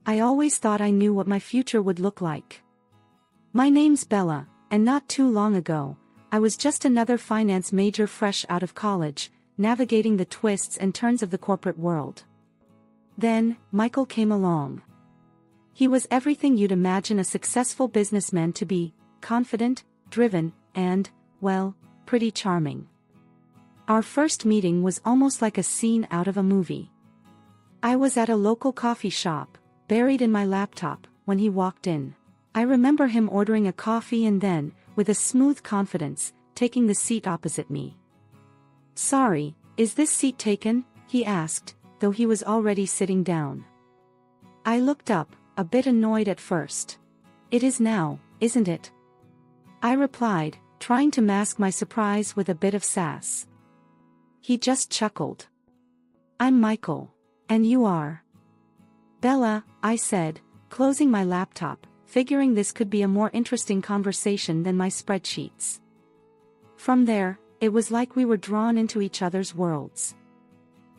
I always thought I knew what my future would look like. My name's Bella, and not too long ago, I was just another finance major fresh out of college, navigating the twists and turns of the corporate world. Then, Michael came along. He was everything you'd imagine a successful businessman to be: confident, driven, and, well, pretty charming. Our first meeting was almost like a scene out of a movie. I was at a local coffee shop, buried in my laptop, when he walked in. I remember him ordering a coffee and then, with a smooth confidence, taking the seat opposite me. "Sorry, is this seat taken?" he asked, though he was already sitting down. I looked up, a bit annoyed at first. "It is now, isn't it?" I replied, trying to mask my surprise with a bit of sass. He just chuckled. "I'm Michael. And you are?" "Bella," I said, closing my laptop, figuring this could be a more interesting conversation than my spreadsheets. From there, it was like we were drawn into each other's worlds.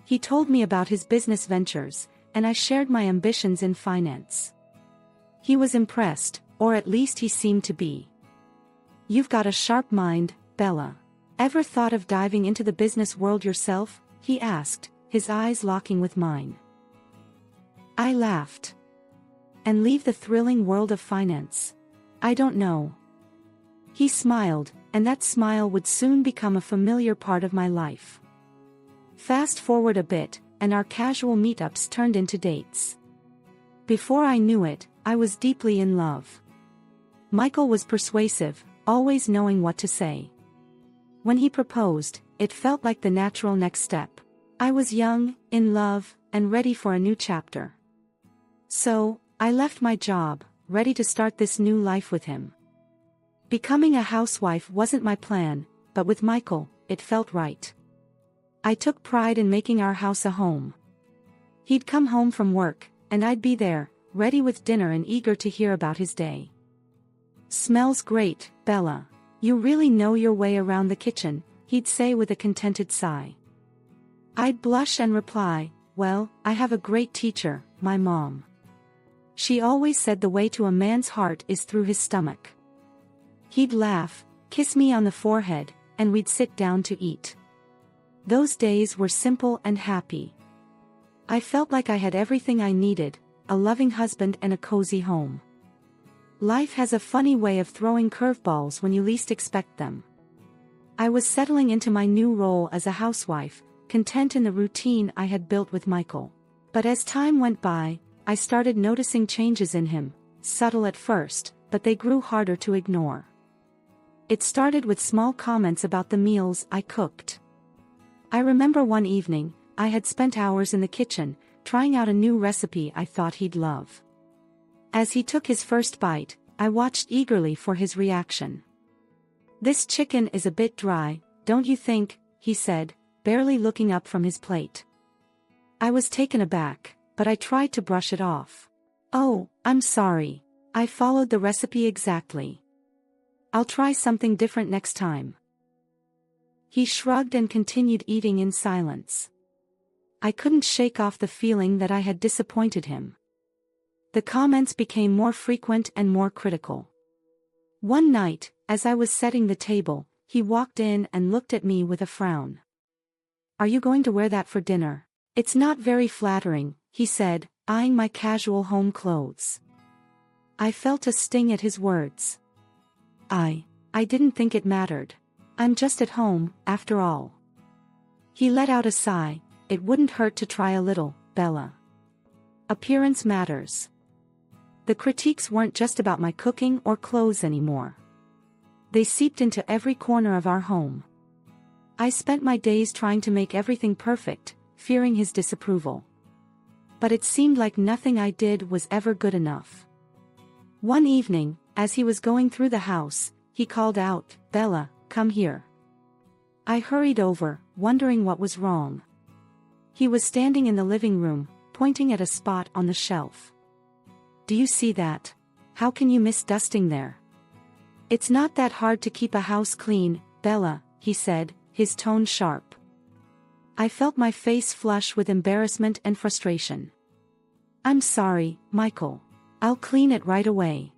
He told me about his business ventures, and I shared my ambitions in finance. He was impressed, or at least he seemed to be. "You've got a sharp mind, Bella. Ever thought of diving into the business world yourself?" he asked, his eyes locking with mine. I laughed. "And leave the thrilling world of finance? I don't know." He smiled, and that smile would soon become a familiar part of my life. Fast forward a bit, and our casual meetups turned into dates. Before I knew it, I was deeply in love. Michael was persuasive, always knowing what to say. When he proposed, it felt like the natural next step. I was young, in love, and ready for a new chapter. So, I left my job, ready to start this new life with him. Becoming a housewife wasn't my plan, but with Michael, it felt right. I took pride in making our house a home. He'd come home from work, and I'd be there, ready with dinner and eager to hear about his day. "Smells great, Bella. You really know your way around the kitchen," he'd say with a contented sigh. I'd blush and reply, "Well, I have a great teacher, my mom. She always said the way to a man's heart is through his stomach." He'd laugh, kiss me on the forehead, and we'd sit down to eat. Those days were simple and happy. I felt like I had everything I needed: a loving husband and a cozy home. Life has a funny way of throwing curveballs when you least expect them. I was settling into my new role as a housewife, content in the routine I had built with Michael. But as time went by, I started noticing changes in him, subtle at first, but they grew harder to ignore. It started with small comments about the meals I cooked. I remember one evening, I had spent hours in the kitchen, trying out a new recipe I thought he'd love. As he took his first bite, I watched eagerly for his reaction. "This chicken is a bit dry, don't you think?" he said, barely looking up from his plate. I was taken aback, but I tried to brush it off. "Oh, I'm sorry. I followed the recipe exactly. I'll try something different next time." He shrugged and continued eating in silence. I couldn't shake off the feeling that I had disappointed him. The comments became more frequent and more critical. One night, as I was setting the table, he walked in and looked at me with a frown. "Are you going to wear that for dinner?" "It's not very flattering," he said, eyeing my casual home clothes. I felt a sting at his words. I didn't think it mattered. I'm just at home, after all." He let out a sigh. "It wouldn't hurt to try a little, Bella. Appearance matters." The critiques weren't just about my cooking or clothes anymore. They seeped into every corner of our home. I spent my days trying to make everything perfect, fearing his disapproval. But it seemed like nothing I did was ever good enough. One evening, as he was going through the house, he called out, "Bella, come here." I hurried over, wondering what was wrong. He was standing in the living room, pointing at a spot on the shelf. "Do you see that? How can you miss dusting there? It's not that hard to keep a house clean, Bella," he said, his tone sharp. I felt my face flush with embarrassment and frustration. I'm sorry, Michael. I'll clean it right away.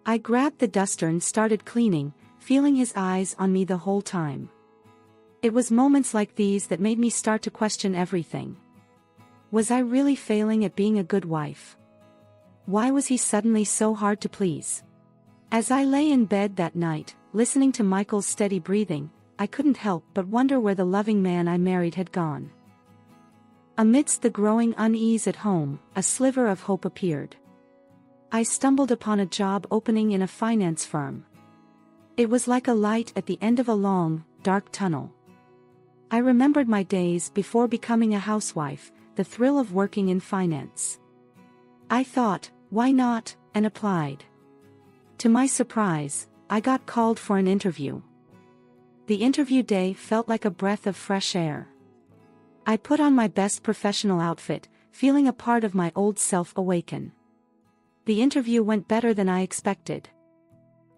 I grabbed the duster and started cleaning, feeling his eyes on me the whole time. It was moments like these that made me start to question everything. Was I really failing at being a good wife? Why was he suddenly so hard to please? As I lay in bed that night, listening to Michael's steady breathing, I couldn't help but wonder where the loving man I married had gone. Amidst the growing unease at home, a sliver of hope appeared. I stumbled upon a job opening in a finance firm. It was like a light at the end of a long, dark tunnel. I remembered my days before becoming a housewife, the thrill of working in finance. I thought, why not, and applied. To my surprise, I got called for an interview. The interview day felt like a breath of fresh air. I put on my best professional outfit, feeling a part of my old self awaken. The interview went better than I expected.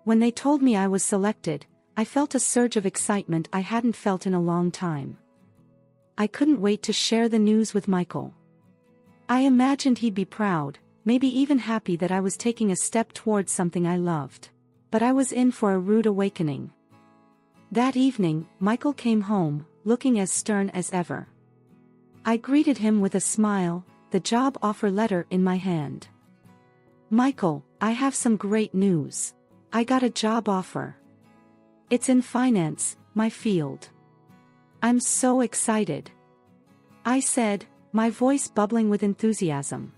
When they told me I was selected, I felt a surge of excitement I hadn't felt in a long time. I couldn't wait to share the news with Michael. I imagined he'd be proud, maybe even happy that I was taking a step towards something I loved. But I was in for a rude awakening. That evening, Michael came home, looking as stern as ever. I greeted him with a smile, the job offer letter in my hand. Michael, I have some great news. I got a job offer. It's in finance, my field. I'm so excited. I said, my voice bubbling with enthusiasm.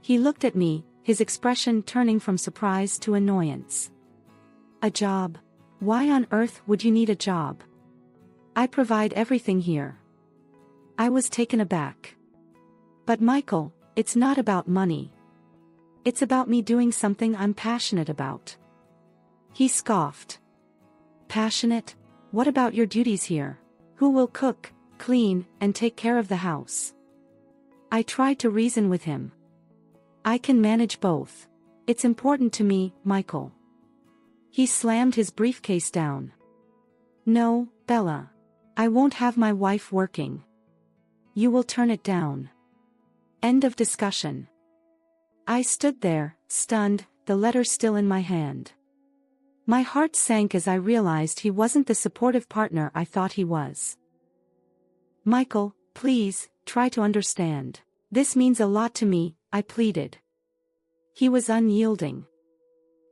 He looked at me, his expression turning from surprise to annoyance. A job? Why on earth would you need a job? I provide everything here. I was taken aback. But Michael, it's not about money. It's about me doing something I'm passionate about. He scoffed. Passionate? What about your duties here? Who will cook, clean, and take care of the house? I tried to reason with him. I can manage both. It's important to me, Michael. He slammed his briefcase down. No, Bella. I won't have my wife working. You will turn it down. End of discussion. I stood there, stunned, the letter still in my hand. My heart sank as I realized he wasn't the supportive partner I thought he was. Michael, please, try to understand. This means a lot to me, I pleaded. He was unyielding.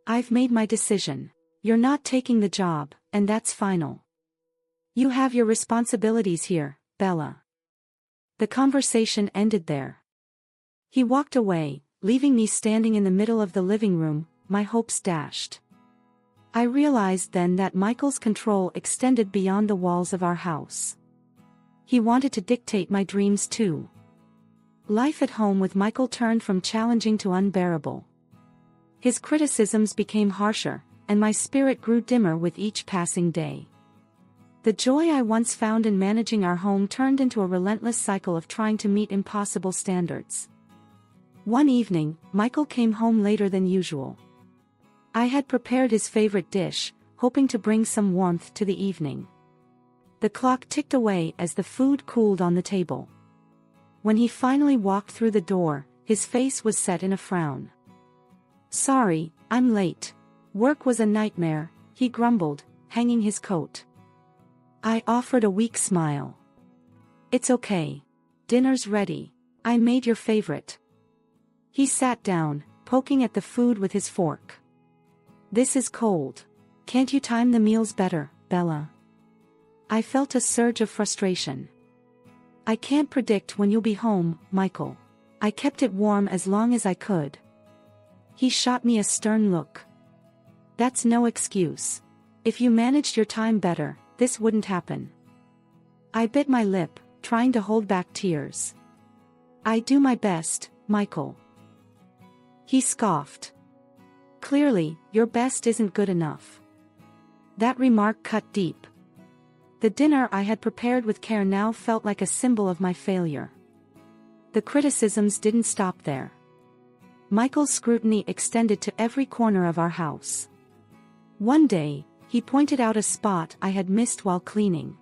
I've made my decision. You're not taking the job, and that's final. You have your responsibilities here, Bella. The conversation ended there. He walked away, leaving me standing in the middle of the living room, my hopes dashed. I realized then that Michael's control extended beyond the walls of our house. He wanted to dictate my dreams too. Life at home with Michael turned from challenging to unbearable. His criticisms became harsher, and my spirit grew dimmer with each passing day. The joy I once found in managing our home turned into a relentless cycle of trying to meet impossible standards. One evening, Michael came home later than usual. I had prepared his favorite dish, hoping to bring some warmth to the evening. The clock ticked away as the food cooled on the table. When he finally walked through the door, his face was set in a frown. Sorry, I'm late. Work was a nightmare, he grumbled, hanging his coat. I offered a weak smile. It's okay. Dinner's ready. I made your favorite. He sat down, poking at the food with his fork. This is cold. Can't you time the meals better, Bella? I felt a surge of frustration. I can't predict when you'll be home, Michael. I kept it warm as long as I could. He shot me a stern look. That's no excuse. If you managed your time better, this wouldn't happen. I bit my lip, trying to hold back tears. I do my best, Michael. He scoffed. Clearly, your best isn't good enough. That remark cut deep. The dinner I had prepared with care now felt like a symbol of my failure. The criticisms didn't stop there. Michael's scrutiny extended to every corner of our house. One day, he pointed out a spot I had missed while cleaning.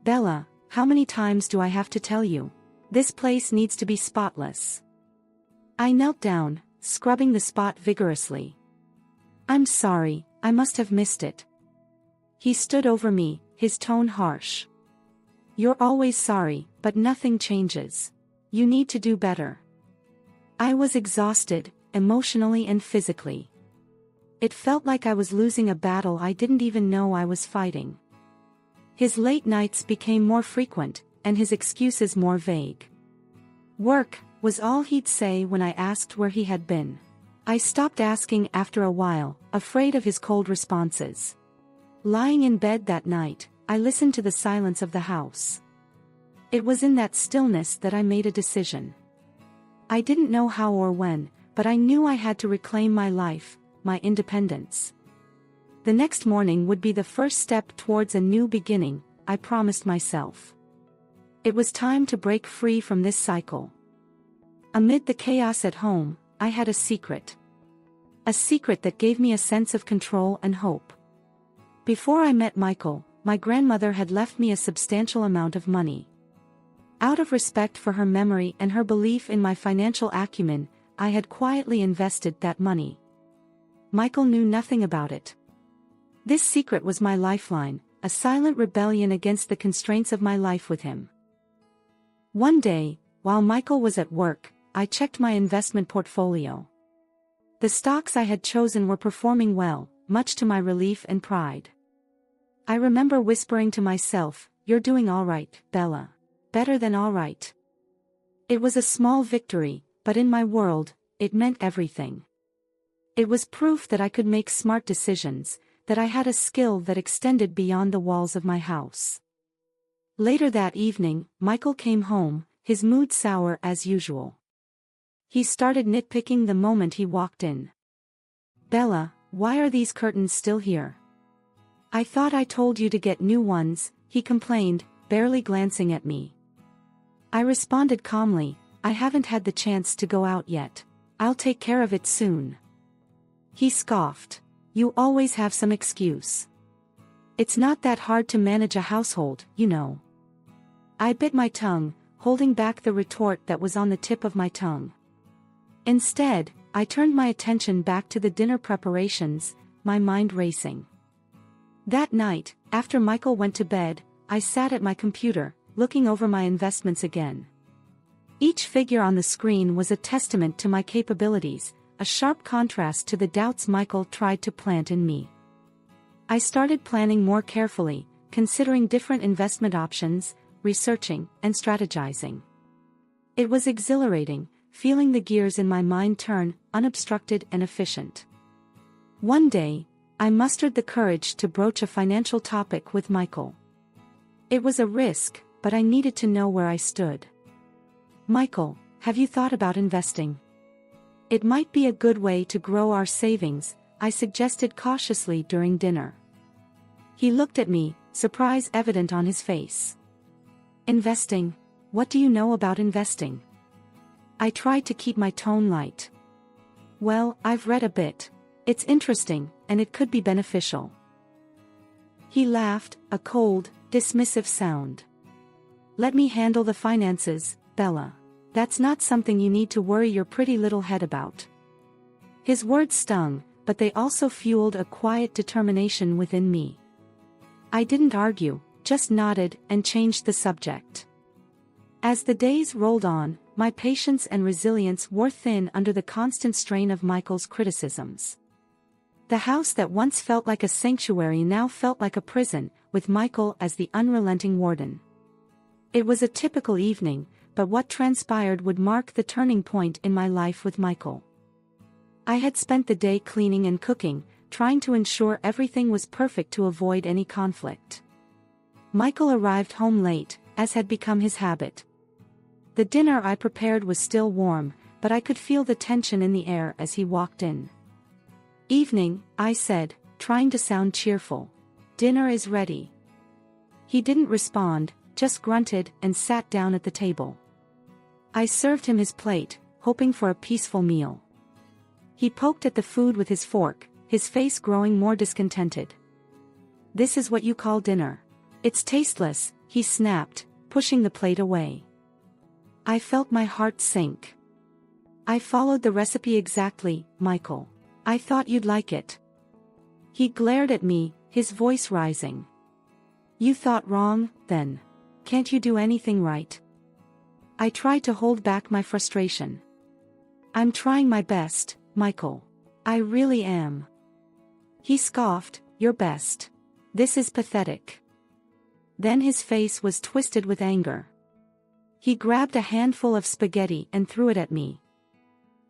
Bella, how many times do I have to tell you? This place needs to be spotless. I knelt down, scrubbing the spot vigorously. I'm sorry, I must have missed it. He stood over me, his tone harsh. You're always sorry, but nothing changes. You need to do better. I was exhausted, emotionally and physically. It felt like I was losing a battle I didn't even know I was fighting. His late nights became more frequent, and his excuses more vague. Work was all he'd say when I asked where he had been. I stopped asking after a while, afraid of his cold responses. Lying in bed that night, I listened to the silence of the house. It was in that stillness that I made a decision. I didn't know how or when, but I knew I had to reclaim my life, my independence. The next morning would be the first step towards a new beginning, I promised myself. It was time to break free from this cycle. Amid the chaos at home, I had a secret. A secret that gave me a sense of control and hope. Before I met Michael, my grandmother had left me a substantial amount of money. Out of respect for her memory and her belief in my financial acumen, I had quietly invested that money. Michael knew nothing about it. This secret was my lifeline, a silent rebellion against the constraints of my life with him. One day, while Michael was at work, I checked my investment portfolio. The stocks I had chosen were performing well, much to my relief and pride. I remember whispering to myself, "You're doing all right, Bella. Better than all right." It was a small victory, but in my world, it meant everything. It was proof that I could make smart decisions, that I had a skill that extended beyond the walls of my house. Later that evening, Michael came home, his mood sour as usual. He started nitpicking the moment he walked in. "Bella, why are these curtains still here?" "I thought I told you to get new ones," he complained, barely glancing at me. I responded calmly, "I haven't had the chance to go out yet. I'll take care of it soon." He scoffed. "You always have some excuse. It's not that hard to manage a household, you know." I bit my tongue, holding back the retort that was on the tip of my tongue. Instead, I turned my attention back to the dinner preparations, my mind racing. That night, after Michael went to bed, I sat at my computer, looking over my investments again. Each figure on the screen was a testament to my capabilities, a sharp contrast to the doubts Michael tried to plant in me. I started planning more carefully, considering different investment options, researching, and strategizing. It was exhilarating, feeling the gears in my mind turn, unobstructed and efficient. One day, I mustered the courage to broach a financial topic with Michael. It was a risk, but I needed to know where I stood. "Michael, have you thought about investing? It might be a good way to grow our savings," I suggested cautiously during dinner. He looked at me, surprise evident on his face. "Investing? What do you know about investing?" I tried to keep my tone light. "Well, I've read a bit. It's interesting, and it could be beneficial." He laughed, a cold, dismissive sound. "Let me handle the finances, Bella. That's not something you need to worry your pretty little head about." His words stung, but they also fueled a quiet determination within me. I didn't argue, just nodded and changed the subject. As the days rolled on, my patience and resilience wore thin under the constant strain of Michael's criticisms. The house that once felt like a sanctuary now felt like a prison, with Michael as the unrelenting warden. It was a typical evening, but what transpired would mark the turning point in my life with Michael. I had spent the day cleaning and cooking, trying to ensure everything was perfect to avoid any conflict. Michael arrived home late, as had become his habit. The dinner I prepared was still warm, but I could feel the tension in the air as he walked in. "Evening," I said, trying to sound cheerful. "Dinner is ready." He didn't respond, just grunted and sat down at the table. I served him his plate, hoping for a peaceful meal. He poked at the food with his fork, his face growing more discontented. "This is what you call dinner? It's tasteless," he snapped, pushing the plate away. I felt my heart sink. I followed the recipe exactly, Michael. I thought you'd like it. He glared at me, his voice rising. You thought wrong, then. Can't you do anything right? I tried to hold back my frustration. I'm trying my best, Michael. I really am. He scoffed, your best. This is pathetic. Then his face was twisted with anger. He grabbed a handful of spaghetti and threw it at me.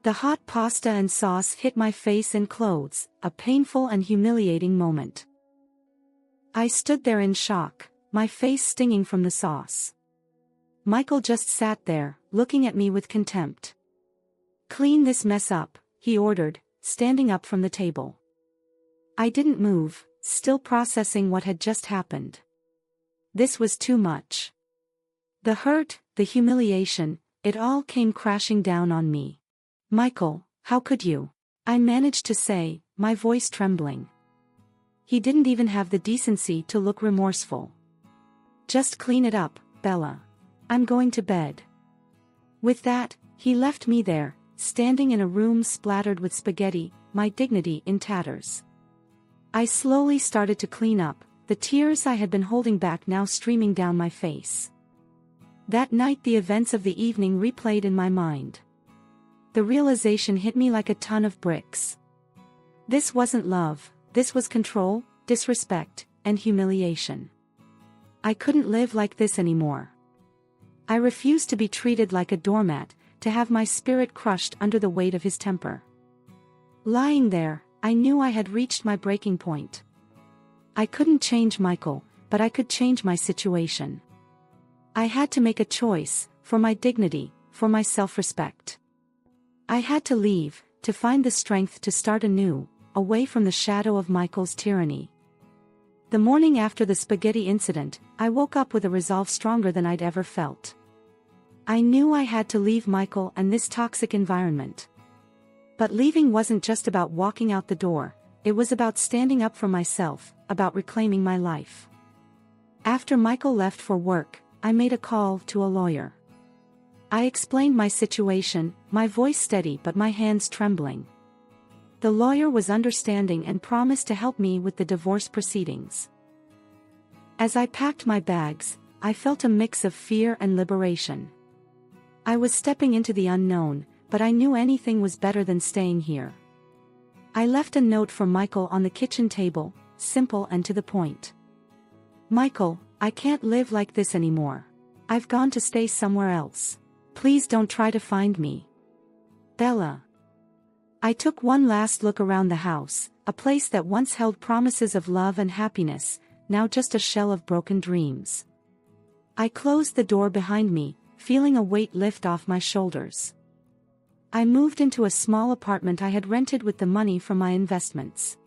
The hot pasta and sauce hit my face and clothes, a painful and humiliating moment. I stood there in shock, my face stinging from the sauce. Michael just sat there, looking at me with contempt. Clean this mess up, he ordered, standing up from the table. I didn't move, still processing what had just happened. This was too much. The hurt, the humiliation, it all came crashing down on me. Michael, how could you? I managed to say, my voice trembling. He didn't even have the decency to look remorseful. Just clean it up, Bella. I'm going to bed. With that, he left me there, standing in a room splattered with spaghetti, my dignity in tatters. I slowly started to clean up, the tears I had been holding back now streaming down my face. That night the events of the evening replayed in my mind. The realization hit me like a ton of bricks. This wasn't love, this was control, disrespect, and humiliation. I couldn't live like this anymore. I refused to be treated like a doormat, to have my spirit crushed under the weight of his temper. Lying there, I knew I had reached my breaking point. I couldn't change Michael, but I could change my situation. I had to make a choice, for my dignity, for my self-respect. I had to leave, to find the strength to start anew, away from the shadow of Michael's tyranny. The morning after the spaghetti incident, I woke up with a resolve stronger than I'd ever felt. I knew I had to leave Michael and this toxic environment. But leaving wasn't just about walking out the door, it was about standing up for myself, about reclaiming my life. After Michael left for work, I made a call to a lawyer. I explained my situation, my voice steady but my hands trembling. The lawyer was understanding and promised to help me with the divorce proceedings. As I packed my bags, I felt a mix of fear and liberation. I was stepping into the unknown, but I knew anything was better than staying here. I left a note for Michael on the kitchen table, simple and to the point. Michael, I can't live like this anymore. I've gone to stay somewhere else. Please don't try to find me. Bella. I took one last look around the house, a place that once held promises of love and happiness, now just a shell of broken dreams. I closed the door behind me, feeling a weight lift off my shoulders. I moved into a small apartment I had rented with the money from my investments.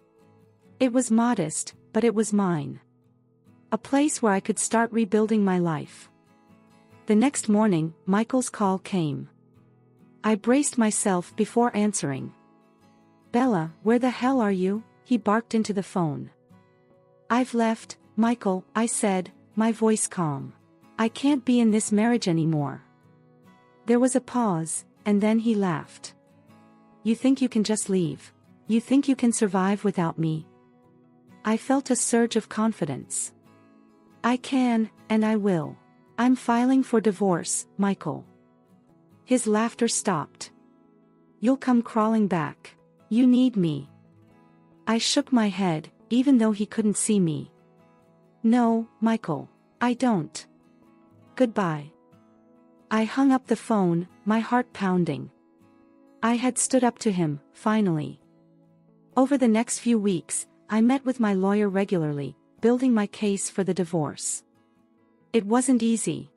It was modest, but it was mine. A place where I could start rebuilding my life. The next morning, Michael's call came. I braced myself before answering. Bella, where the hell are you? He barked into the phone. I've left, Michael, I said, my voice calm. I can't be in this marriage anymore. There was a pause, and then he laughed. You think you can just leave? You think you can survive without me? I felt a surge of confidence. I can, and I will. I'm filing for divorce, Michael. His laughter stopped. You'll come crawling back. You need me. I shook my head, even though he couldn't see me. No, Michael, I don't. Goodbye. I hung up the phone, my heart pounding. I had stood up to him, finally. Over the next few weeks, I met with my lawyer regularly, building my case for the divorce. It wasn't easy.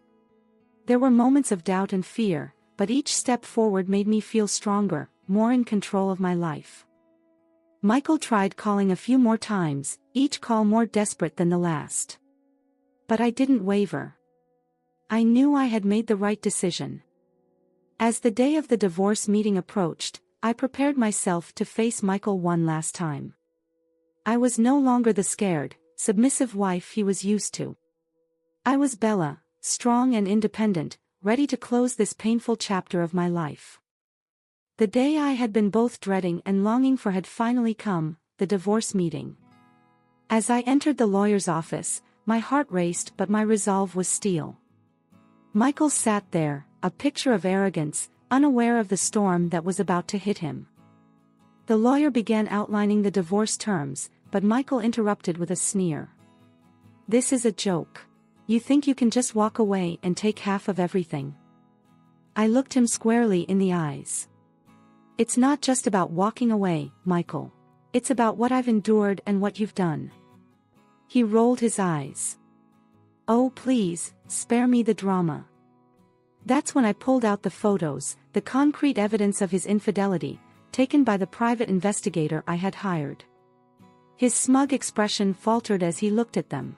There were moments of doubt and fear, but each step forward made me feel stronger, more in control of my life. Michael tried calling a few more times, each call more desperate than the last. But I didn't waver. I knew I had made the right decision. As the day of the divorce meeting approached, I prepared myself to face Michael one last time. I was no longer the scared, submissive wife he was used to. I was Bella, strong and independent, ready to close this painful chapter of my life. The day I had been both dreading and longing for had finally come, the divorce meeting. As I entered the lawyer's office, my heart raced but my resolve was steel. Michael sat there, a picture of arrogance, unaware of the storm that was about to hit him. The lawyer began outlining the divorce terms, but Michael interrupted with a sneer. "This is a joke. You think you can just walk away and take half of everything?" I looked him squarely in the eyes. "It's not just about walking away, Michael. It's about what I've endured and what you've done." He rolled his eyes. "Oh please, spare me the drama." That's when I pulled out the photos, the concrete evidence of his infidelity, taken by the private investigator I had hired. His smug expression faltered as he looked at them.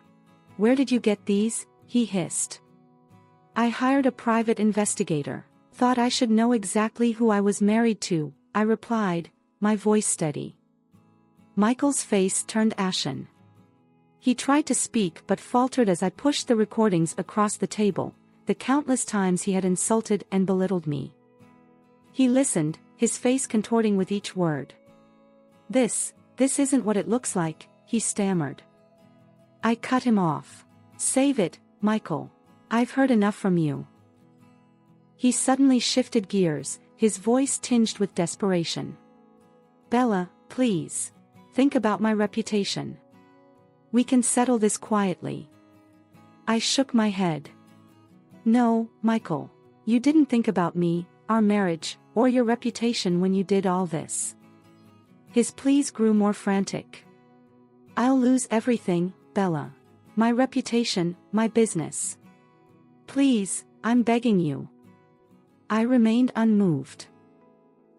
"Where did you get these?" he hissed. "I hired a private investigator. Thought I should know exactly who I was married to," I replied, my voice steady. Michael's face turned ashen. He tried to speak but faltered as I pushed the recordings across the table, the countless times he had insulted and belittled me. He listened, his face contorting with each word. This isn't what it looks like," he stammered. I cut him off. "Save it, Michael. I've heard enough from you." He suddenly shifted gears, his voice tinged with desperation. "Bella, please. Think about my reputation. We can settle this quietly." I shook my head. "No, Michael. You didn't think about me, our marriage, or your reputation when you did all this." His pleas grew more frantic. "I'll lose everything, Bella. My reputation, my business. Please, I'm begging you." I remained unmoved.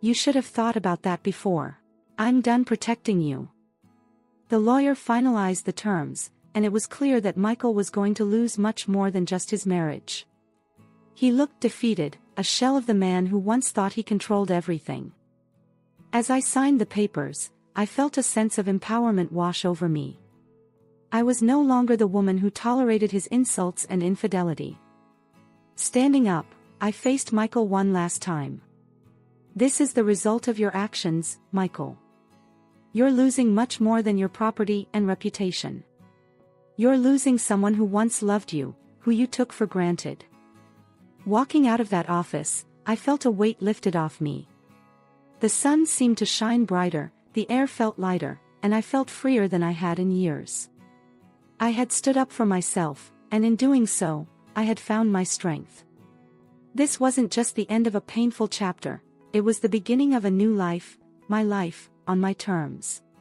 "You should have thought about that before. I'm done protecting you." The lawyer finalized the terms, and it was clear that Michael was going to lose much more than just his marriage. He looked defeated, a shell of the man who once thought he controlled everything. As I signed the papers, I felt a sense of empowerment wash over me. I was no longer the woman who tolerated his insults and infidelity. Standing up, I faced Michael one last time. "This is the result of your actions, Michael. You're losing much more than your property and reputation. You're losing someone who once loved you, who you took for granted." Walking out of that office, I felt a weight lifted off me. The sun seemed to shine brighter, the air felt lighter, and I felt freer than I had in years. I had stood up for myself, and in doing so, I had found my strength. This wasn't just the end of a painful chapter, it was the beginning of a new life, my life, on my terms.